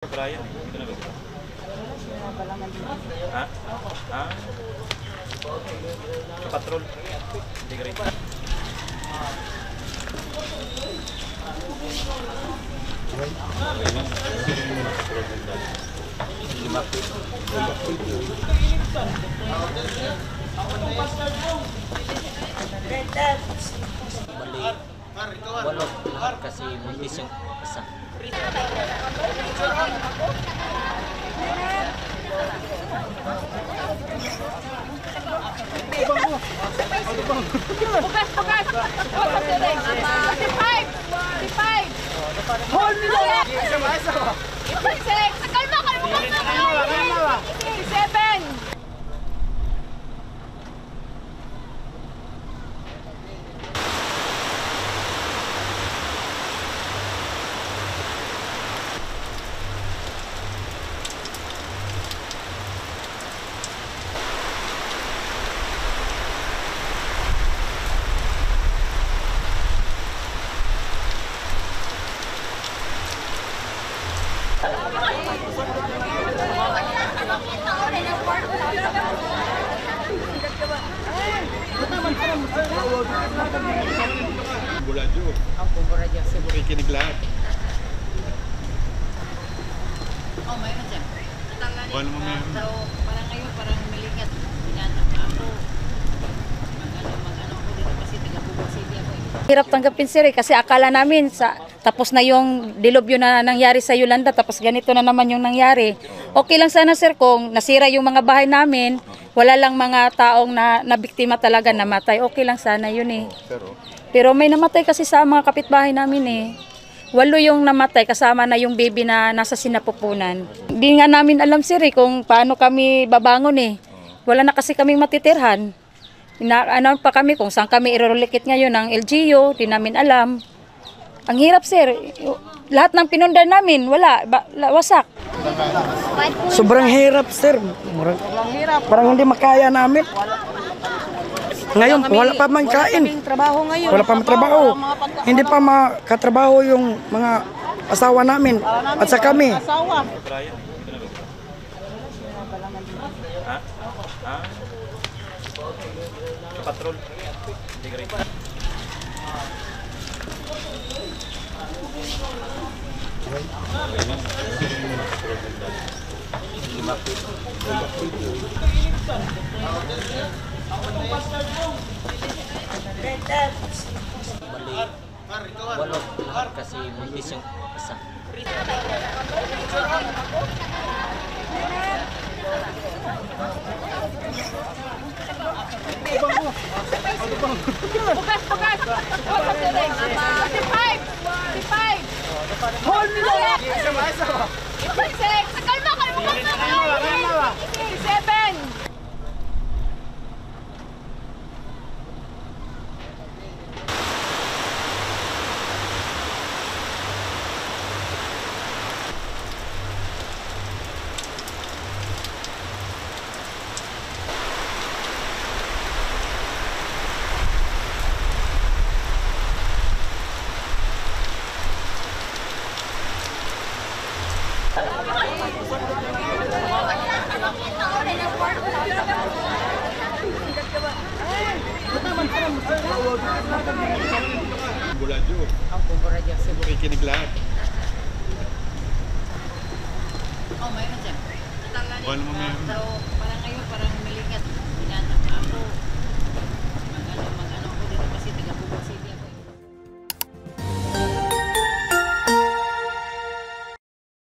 Brian, ito na ba? Ha? Ha? Patrol. Hindi ka rin. Bali, walot lahat kasi buntis yung isa. Hold me lang! Kalma ka! Kalma! 7! Buladyo. Ang buradyo sa buradyo. Kikinig lahat. Oh, mayroon dyan. Wala mo meron. So, parang ngayon, parang maligat. Tinatak ako. Mag-ano ko dito kasi taga-Bubog City ako eh. Hirap tanggapin sir kasi akala namin tapos na yung dilubyo na nangyari sa Yolanda tapos ganito na naman yung nangyari. Okay lang sana sir kung nasira yung mga bahay namin, wala lang mga taong na biktima talaga namatay. Okay lang sana yun eh. Pero may namatay kasi sa mga kapitbahay namin eh. 8 yung namatay kasama na yung baby na nasa sinapupunan. Hindi nga namin alam sir eh kung paano kami babangon eh. Wala na kasi kaming matitirhan. Ano pa kami kung saan kami irolikit ngayon ng LGU, di namin alam. Ang hirap sir, lahat ng pinundar namin, wasak. Sobrang hirap sir, parang hindi makaya namin. Ngayon, wala pa man kain, wala pa matrabaho. Hindi pa makatrabaho yung mga asawa namin at sa kami. Brian, ito na ba? Ha? Ha? Patrol. Hindi ka rin. Bali, walot lahat kasi buntis yung isa. Hold me lang! Kalma ka! 7! Buladyo. Ang buradyo sa buradyo. Kikinig lahat. Oh, mayroon dyan. Wala mo meron. So,